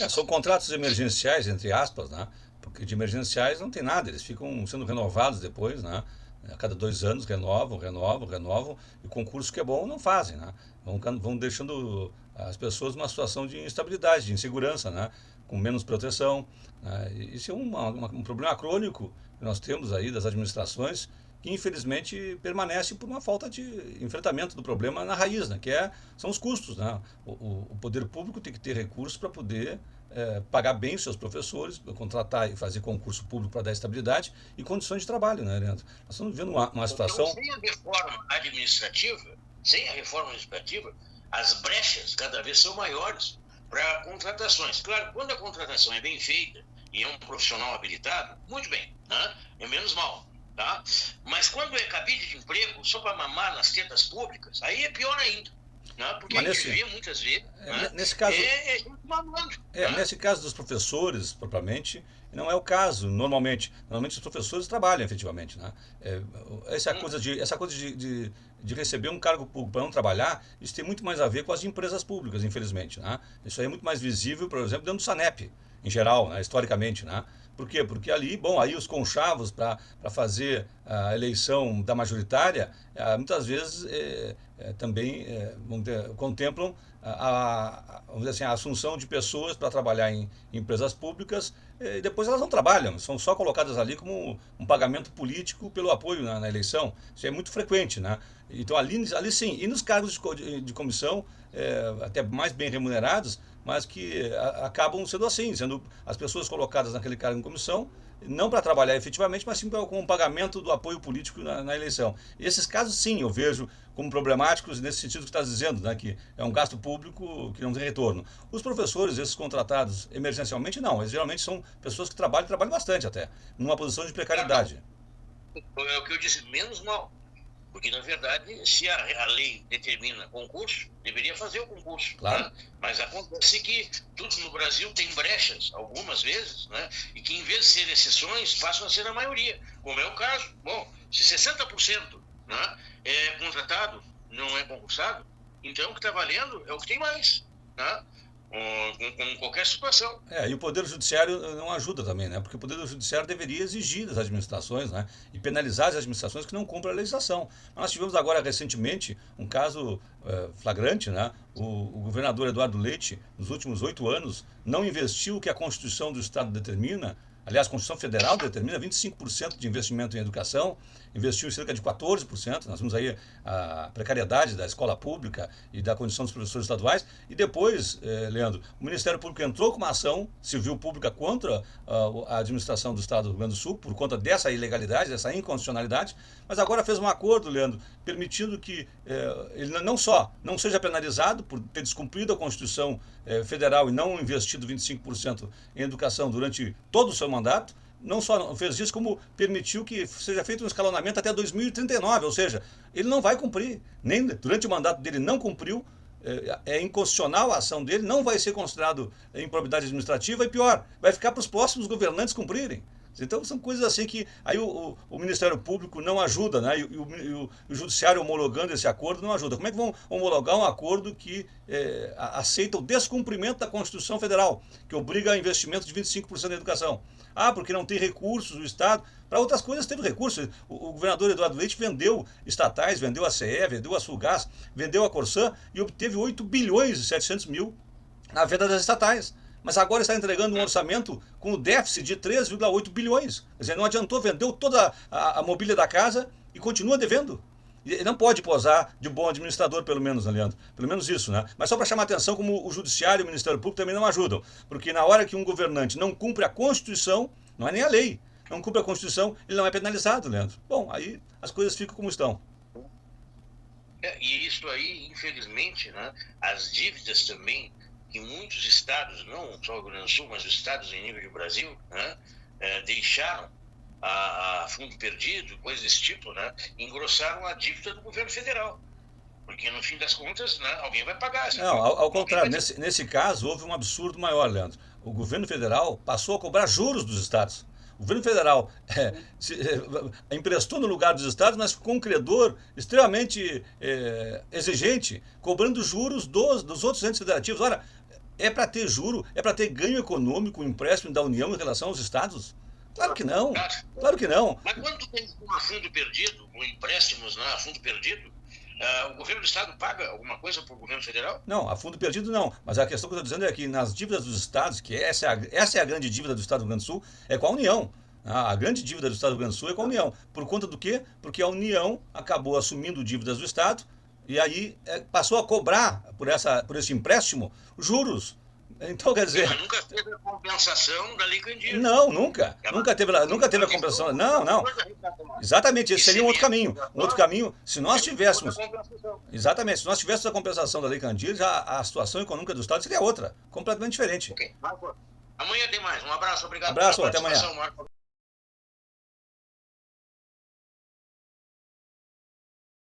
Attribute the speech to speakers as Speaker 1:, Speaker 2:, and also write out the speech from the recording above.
Speaker 1: São contratos emergenciais, entre aspas, né? Porque de emergenciais não tem nada, eles ficam sendo renovados depois, né? A cada 2 anos renovam, renovam, renovam, e o concurso que é bom não fazem, né? Vão deixando as pessoas numa situação de instabilidade, de insegurança, né? Com menos proteção, né? Isso é um problema crônico que nós temos aí das administrações, que infelizmente permanece por uma falta de enfrentamento do problema na raiz, né? São os custos, né? O poder público tem que ter recursos para poder pagar bem os seus professores, contratar e fazer concurso público para dar estabilidade e condições de trabalho, né, Leandro? Nós estamos vivendo uma
Speaker 2: Então,
Speaker 1: situação.
Speaker 2: sem a reforma administrativa, as brechas cada vez são maiores para contratações. Claro, quando a contratação é bem feita e é um profissional habilitado, muito bem, né? É menos mal. Tá? Mas quando é cabide de emprego só para mamar nas tetas públicas, aí é pior ainda. Né? Porque
Speaker 1: Mas
Speaker 2: a gente vê muitas vezes, né?
Speaker 1: nesse caso,
Speaker 2: gente mamando.
Speaker 1: nesse caso dos professores, propriamente, não é o caso, normalmente. Normalmente os professores trabalham efetivamente, né? Essa coisa de receber um cargo público para não trabalhar, isso tem muito mais a ver com as empresas públicas, infelizmente, né? Isso aí é muito mais visível, por exemplo, dentro do SANEP, em geral, né? Historicamente, né? Por quê? Porque ali, bom, aí os conchavos para fazer a eleição da majoritária, muitas vezes também contemplam vamos dizer assim, a assunção de pessoas para trabalhar em empresas públicas, e depois elas não trabalham, são só colocadas ali como um pagamento político pelo apoio na eleição. Isso é muito frequente, né? Então ali sim, e nos cargos de comissão, até mais bem remunerados, mas que acabam sendo assim, sendo as pessoas colocadas naquele cargo em comissão, não para trabalhar efetivamente, mas sim com o pagamento do apoio político na eleição. E esses casos, sim, eu vejo como problemáticos nesse sentido que está dizendo, né, que é um gasto público que não tem retorno. Os professores, esses contratados emergencialmente, não. Eles geralmente são pessoas que trabalham bastante até, numa posição de precariedade.
Speaker 2: É o que eu disse, menos mal. Porque, na verdade, se a lei determina concurso, deveria fazer o concurso.
Speaker 1: Claro.
Speaker 2: Né? Mas acontece que tudo no Brasil tem brechas, algumas vezes, né? E que, em vez de ser exceções, passam a ser a maioria. Como é o caso. Bom, se 60%, né, é contratado, não é concursado, então o que está valendo é o que tem mais. Né? Com qualquer situação.
Speaker 1: E o Poder Judiciário não ajuda também, né? Porque o Poder Judiciário deveria exigir das administrações, né? E penalizar as administrações que não cumprem a legislação. Nós tivemos agora, recentemente, um caso flagrante, né? O governador Eduardo Leite, nos últimos 8 anos, não investiu o que a Constituição do Estado determina. Aliás, a Constituição Federal determina 25% de investimento em educação, investiu em cerca de 14%. Nós vimos aí a precariedade da escola pública e da condição dos professores estaduais. E depois, Leandro, o Ministério Público entrou com uma ação civil pública contra a administração do Estado do Rio Grande do Sul, por conta dessa ilegalidade, dessa inconstitucionalidade, mas agora fez um acordo, Leandro, permitindo que ele não só não seja penalizado por ter descumprido a Constituição Federal e não investido 25% em educação durante todo o seu mandato, não só fez isso, como permitiu que seja feito um escalonamento até 2039, ou seja, ele não vai cumprir, nem durante o mandato dele não cumpriu, é inconstitucional a ação dele, não vai ser considerado improbidade administrativa e pior, vai ficar para os próximos governantes cumprirem. Então são coisas assim que aí o Ministério Público não ajuda, né? E o Judiciário homologando esse acordo não ajuda. Como é que vão homologar um acordo que aceita o descumprimento da Constituição Federal, que obriga a investimento de 25% na educação? Porque não tem recursos o Estado. Para outras coisas teve recursos. O governador Eduardo Leite vendeu estatais, vendeu a CE, vendeu a Sulgás, vendeu a Corsã e obteve 8 bilhões e 700 mil na venda das estatais. Mas agora está entregando um orçamento com o déficit de 3,8 bilhões. Quer dizer, não adiantou, vendeu toda a mobília da casa e continua devendo. Ele não pode posar de bom administrador, pelo menos, né, Leandro? Pelo menos isso, né? Mas só para chamar a atenção como o Judiciário e o Ministério Público também não ajudam. Porque na hora que um governante não cumpre a Constituição, não é nem a lei, não cumpre a Constituição, ele não é penalizado, Leandro. Bom, aí as coisas ficam como estão.
Speaker 2: E isso aí, infelizmente, né, as dívidas também que muitos estados, não só o Rio Grande do Sul, mas os estados em nível de Brasil, né, deixaram a fundo perdido, coisas desse tipo, né, engrossaram a dívida do governo federal. Porque, no fim das contas, né, alguém vai pagar.
Speaker 1: Não, ao contrário, nesse caso houve um absurdo maior, Leandro. O governo federal passou a cobrar juros dos estados. O governo federal emprestou no lugar dos estados, mas ficou um credor extremamente exigente, cobrando juros dos outros entes federativos. Ora, É para ter juro? É para ter ganho econômico, empréstimo da União em relação aos estados? Claro que não. Claro que não.
Speaker 2: Mas quando tu tem um fundo perdido, ou empréstimos a fundo perdido, o governo do estado paga alguma coisa para o governo federal?
Speaker 1: Não, a fundo perdido não. Mas a questão que eu estou dizendo é que nas dívidas dos estados, que essa é a grande dívida do estado do Rio Grande do Sul, é com a União. A grande dívida do estado do Rio Grande do Sul é com a União. Por conta do quê? Porque a União acabou assumindo dívidas do estado e aí passou a cobrar por esse empréstimo juros. Então, quer dizer...
Speaker 2: Mas nunca teve a compensação da Lei Candir.
Speaker 1: Não, nunca. Nunca teve a compensação. Não, não. Exatamente, esse seria um outro caminho. Um outro caminho, se nós tivéssemos... Exatamente, se nós tivéssemos a compensação da Lei Candir, já a situação econômica do Estado seria outra, completamente diferente.
Speaker 2: Ok. Amanhã tem mais. Um abraço, obrigado.
Speaker 1: Abraço, até amanhã.